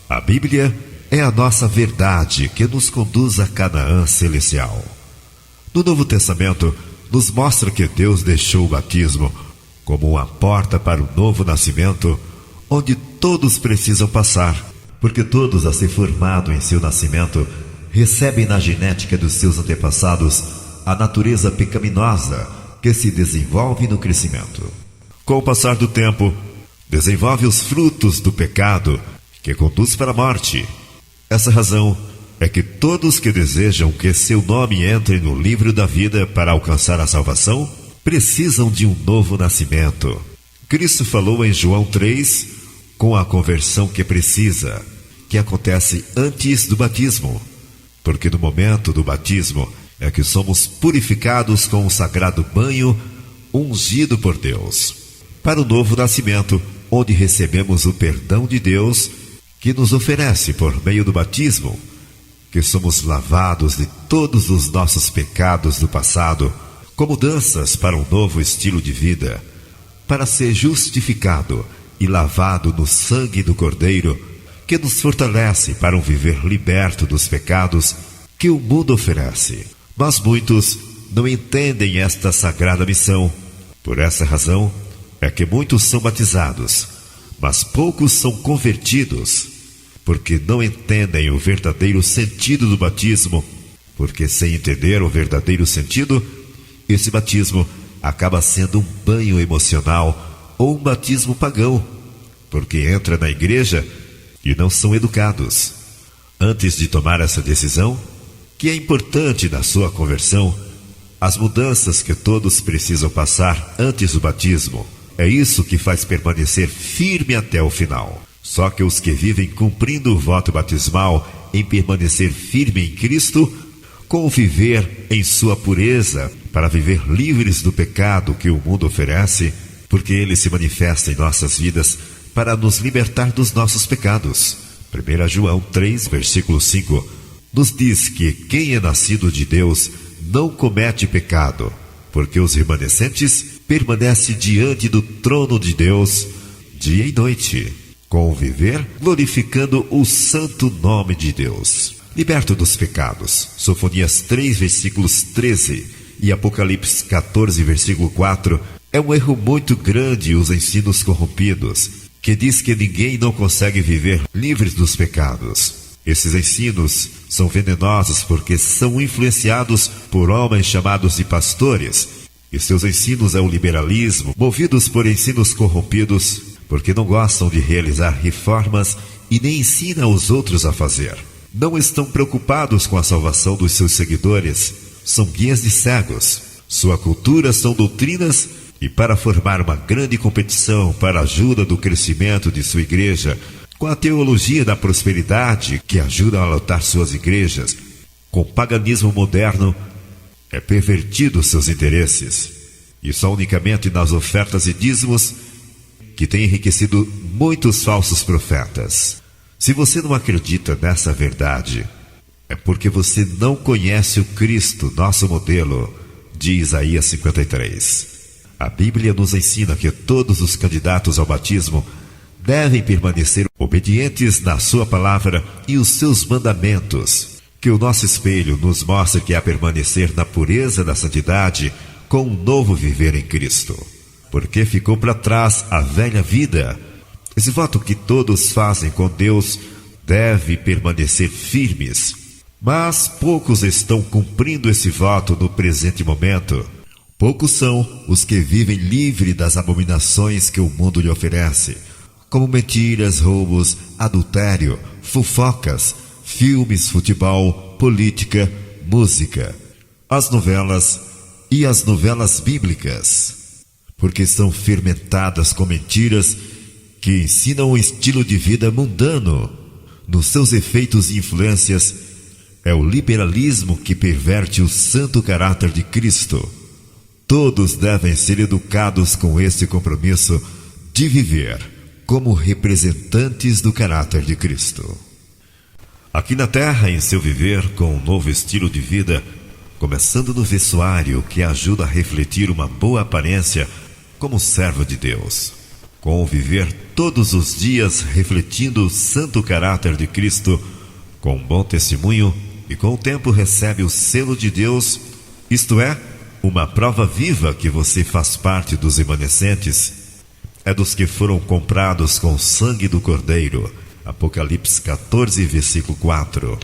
A Bíblia é a nossa verdade que nos conduz a Canaã celestial. No Novo Testamento, nos mostra que Deus deixou o batismo como uma porta para o novo nascimento, onde todos precisam passar, porque todos, a ser formados em seu nascimento, recebem na genética dos seus antepassados a natureza pecaminosa que se desenvolve no crescimento. Com o passar do tempo, desenvolve os frutos do pecado que conduz para a morte. Essa razão é que todos que desejam que seu nome entre no livro da vida para alcançar a salvação, precisam de um novo nascimento. Cristo falou em João 3, com a conversão que precisa, que acontece antes do batismo, porque no momento do batismo é que somos purificados com o sagrado banho ungido por Deus, para o novo nascimento, onde recebemos o perdão de Deus, que nos oferece por meio do batismo, que somos lavados de todos os nossos pecados do passado, como mudanças para um novo estilo de vida, para ser justificado e lavado no sangue do Cordeiro, que nos fortalece para um viver liberto dos pecados que o mundo oferece. Mas muitos não entendem esta sagrada missão. Por essa razão é que muitos são batizados, mas poucos são convertidos, porque não entendem o verdadeiro sentido do batismo, porque sem entender o verdadeiro sentido, esse batismo acaba sendo um banho emocional ou um batismo pagão, porque entra na igreja e não são educados. Antes de tomar essa decisão, que é importante na sua conversão, as mudanças que todos precisam passar antes do batismo, é isso que faz permanecer firme até o final. Só que os que vivem cumprindo o voto batismal em permanecer firme em Cristo, com viver em sua pureza, para viver livres do pecado que o mundo oferece, porque ele se manifesta em nossas vidas para nos libertar dos nossos pecados. 1 João 3, versículo 5, nos diz que quem é nascido de Deus não comete pecado, porque os remanescentes permanecem diante do trono de Deus dia e noite, com o viver glorificando o santo nome de Deus. Liberto dos pecados. Sofonias 3, versículos 13 e Apocalipse 14, versículo 4, é um erro muito grande os ensinos corrompidos, que diz que ninguém não consegue viver livres dos pecados. Esses ensinos são venenosos porque são influenciados por homens chamados de pastores, e seus ensinos é o liberalismo, movidos por ensinos corrompidos, porque não gostam de realizar reformas e nem ensinam os outros a fazer. Não estão preocupados com a salvação dos seus seguidores, são guias de cegos. Sua cultura são doutrinas, e para formar uma grande competição para a ajuda do crescimento de sua igreja, com a teologia da prosperidade que ajuda a lotar suas igrejas, com o paganismo moderno, é pervertido seus interesses, e só unicamente nas ofertas e dízimos que tem enriquecido muitos falsos profetas. Se você não acredita nessa verdade, é porque você não conhece o Cristo, nosso modelo, de Isaías 53. A Bíblia nos ensina que todos os candidatos ao batismo devem permanecer obedientes na sua palavra e os seus mandamentos, que o nosso espelho nos mostre que é permanecer na pureza da santidade com um novo viver em Cristo, porque ficou para trás a velha vida. Esse voto que todos fazem com Deus deve permanecer firmes, mas poucos estão cumprindo esse voto no presente momento. Poucos são os que vivem livre das abominações que o mundo lhe oferece, como mentiras, roubos, adultério, fofocas, filmes, futebol, política, música, as novelas e as novelas bíblicas, porque são fermentadas com mentiras que ensinam um estilo de vida mundano. Nos seus efeitos e influências, é o liberalismo que perverte o santo caráter de Cristo. Todos devem ser educados com esse compromisso de viver como representantes do caráter de Cristo. Aqui na terra, em seu viver com um novo estilo de vida, começando no vestuário que ajuda a refletir uma boa aparência como servo de Deus, com o viver todos os dias refletindo o santo caráter de Cristo, com um bom testemunho e com o tempo recebe o selo de Deus, isto é, uma prova viva que você faz parte dos remanescentes, é dos que foram comprados com o sangue do Cordeiro, Apocalipse 14, versículo 4.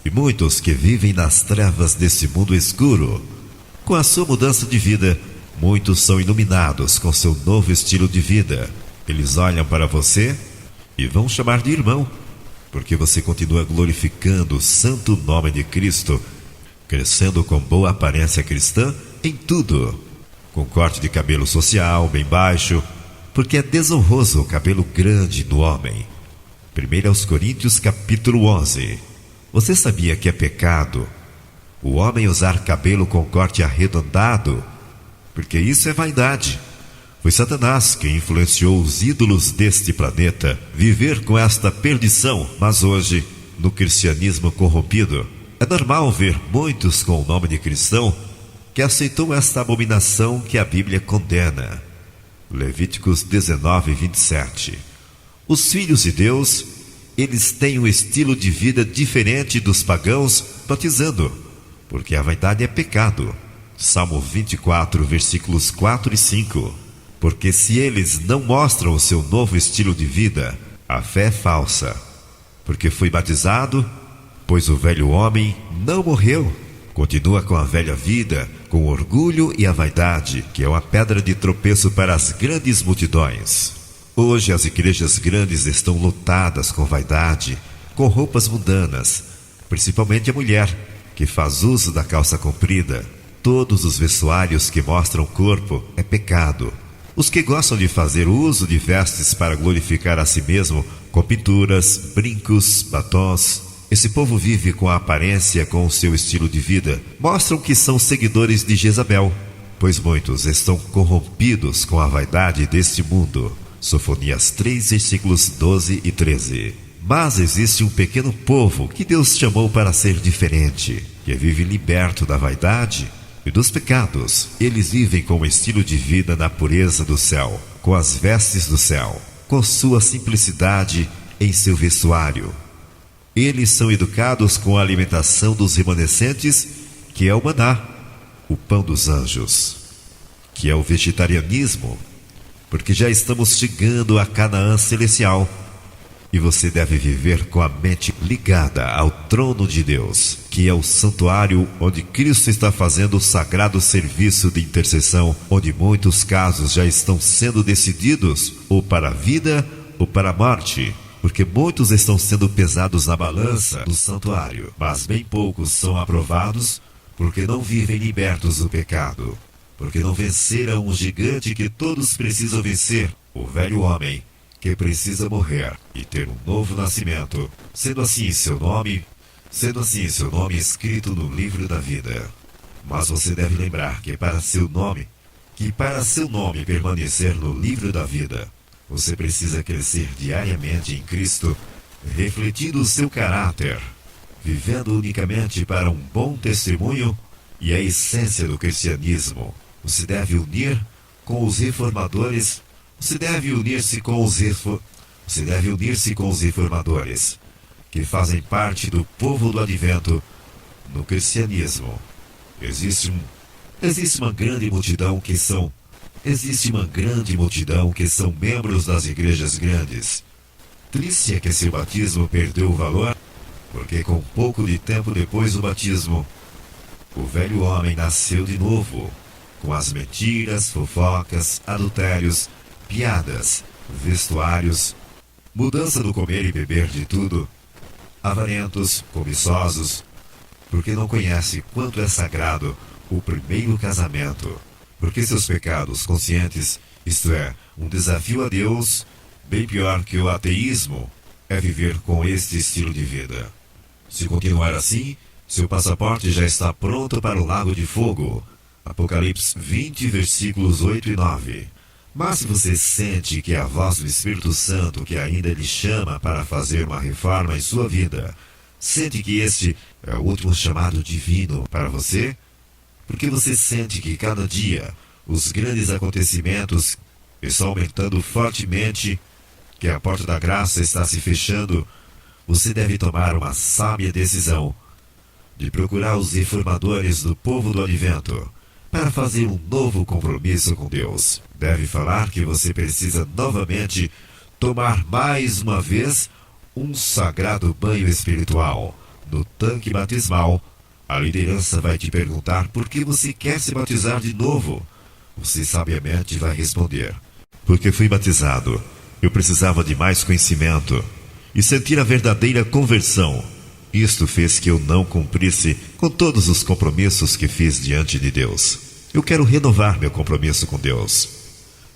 E muitos que vivem nas trevas desse mundo escuro, com a sua mudança de vida, muitos são iluminados com seu novo estilo de vida. Eles olham para você e vão chamar de irmão, porque você continua glorificando o santo nome de Cristo, crescendo com boa aparência cristã em tudo, com corte de cabelo social, bem baixo, porque é desonroso o cabelo grande no homem. 1 Coríntios capítulo 11. Você sabia que é pecado o homem usar cabelo com corte arredondado? Porque isso é vaidade. Foi Satanás que influenciou os ídolos deste planeta viver com esta perdição, mas hoje, no cristianismo corrompido, é normal ver muitos com o nome de cristão que aceitou esta abominação que a Bíblia condena. Levíticos 19, 27. Os filhos de Deus, eles têm um estilo de vida diferente dos pagãos batizando, porque a vaidade é pecado. Salmo 24, versículos 4 e 5. Porque se eles não mostram o seu novo estilo de vida, a fé é falsa. Porque foi batizado, pois o velho homem não morreu. Continua com a velha vida, com o orgulho e a vaidade, que é uma pedra de tropeço para as grandes multidões. Hoje as igrejas grandes estão lotadas com vaidade, com roupas mundanas, principalmente a mulher, que faz uso da calça comprida. Todos os vestuários que mostram o corpo é pecado. Os que gostam de fazer uso de vestes para glorificar a si mesmo, com pinturas, brincos, batons, esse povo vive com a aparência, com o seu estilo de vida. Mostram que são seguidores de Jezabel, pois muitos estão corrompidos com a vaidade deste mundo. Sofonias 3, versículos 12 e 13. Mas existe um pequeno povo que Deus chamou para ser diferente, que vive liberto da vaidade e dos pecados. Eles vivem com o estilo de vida na pureza do céu, com as vestes do céu, com sua simplicidade em seu vestuário. Eles são educados com a alimentação dos remanescentes, que é o maná, o pão dos anjos, que é o vegetarianismo, porque já estamos chegando a Canaã celestial, e você deve viver com a mente ligada ao trono de Deus, que é o santuário onde Cristo está fazendo o sagrado serviço de intercessão, onde muitos casos já estão sendo decididos ou para a vida ou para a morte, porque muitos estão sendo pesados na balança do santuário, mas bem poucos são aprovados, porque não vivem libertos do pecado, porque não venceram o gigante que todos precisam vencer, o velho homem, que precisa morrer e ter um novo nascimento, sendo assim seu nome escrito no livro da vida. Mas você deve lembrar que para seu nome permanecer no livro da vida, você precisa crescer diariamente em Cristo, refletindo o seu caráter, vivendo unicamente para um bom testemunho e a essência do cristianismo. Você deve unir com os reformadores. Você deve unir-se com os reformadores, que fazem parte do povo do advento no cristianismo. Existe uma grande multidão que são membros das igrejas grandes. Triste é que seu batismo perdeu o valor, porque com pouco de tempo depois do batismo, o velho homem nasceu de novo, com as mentiras, fofocas, adultérios, piadas, vestuários, mudança do comer e beber de tudo, avarentos, cobiçosos, porque não conhece quanto é sagrado o primeiro casamento, porque seus pecados conscientes, isto é, um desafio a Deus, bem pior que o ateísmo, é viver com este estilo de vida. Se continuar assim, seu passaporte já está pronto para o lago de fogo. Apocalipse 20, versículos 8 e 9. Mas se você sente que é a voz do Espírito Santo que ainda lhe chama para fazer uma reforma em sua vida, sente que este é o último chamado divino para você, porque você sente que cada dia os grandes acontecimentos está aumentando fortemente, que a porta da graça está se fechando, você deve tomar uma sábia decisão de procurar os reformadores do povo do advento para fazer um novo compromisso com Deus. Deve falar que você precisa novamente tomar mais uma vez um sagrado banho espiritual no tanque batismal. A liderança vai te perguntar por que você quer se batizar de novo. Você sabiamente vai responder: porque fui batizado. Eu precisava de mais conhecimento e sentir a verdadeira conversão. Isto fez que eu não cumprisse com todos os compromissos que fiz diante de Deus. Eu quero renovar meu compromisso com Deus.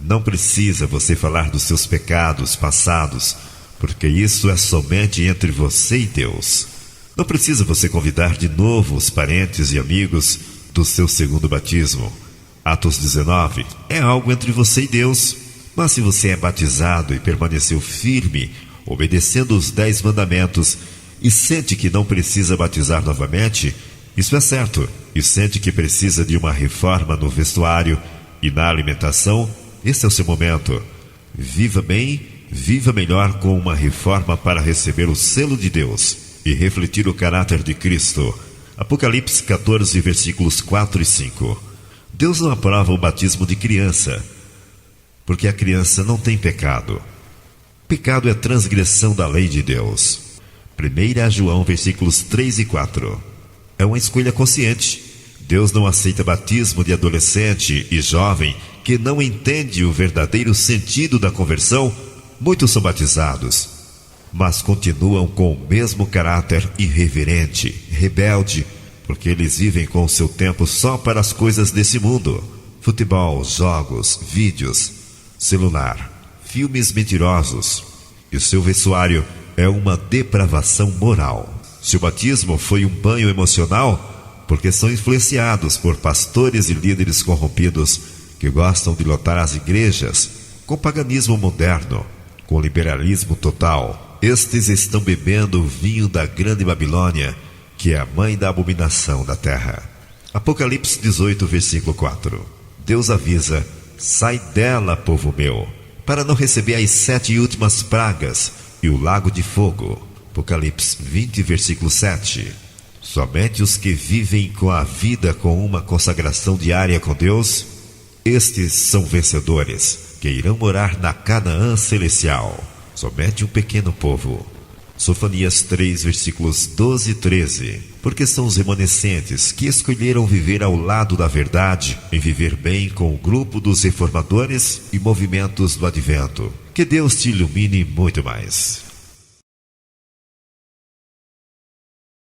Não precisa você falar dos seus pecados passados, porque isso é somente entre você e Deus. Não precisa você convidar de novo os parentes e amigos do seu segundo batismo. Atos 19 é algo entre você e Deus. Mas se você é batizado e permaneceu firme, obedecendo os 10 mandamentos, e sente que não precisa batizar novamente, isso é certo, e sente que precisa de uma reforma no vestuário e na alimentação, esse é o seu momento. Viva bem, viva melhor com uma reforma para receber o selo de Deus e refletir o caráter de Cristo. Apocalipse 14, versículos 4 e 5. Deus não aprova o batismo de criança, porque a criança não tem pecado. Pecado é transgressão da lei de Deus. 1 João, versículos 3 e 4. É uma escolha consciente. Deus não aceita batismo de adolescente e jovem que não entende o verdadeiro sentido da conversão. Muitos são batizados, mas continuam com o mesmo caráter irreverente, rebelde, porque eles vivem com o seu tempo só para as coisas desse mundo: futebol, jogos, vídeos, celular, filmes mentirosos. E o seu vestuário é uma depravação moral. Se o batismo foi um banho emocional, porque são influenciados por pastores e líderes corrompidos que gostam de lotar as igrejas com paganismo moderno, com liberalismo total. Estes estão bebendo o vinho da grande Babilônia, que é a mãe da abominação da terra. Apocalipse 18, versículo 4. Deus avisa: sai dela, povo meu, para não receber as 7 últimas pragas e o lago de fogo. Apocalipse 20, versículo 7. Somente os que vivem com a vida com uma consagração diária com Deus, estes são vencedores, que irão morar na Canaã celestial. Somente um pequeno povo. Sofonias 3, versículos 12 e 13. Porque são os remanescentes que escolheram viver ao lado da verdade, em viver bem com o grupo dos reformadores e movimentos do advento. Que Deus te ilumine muito mais.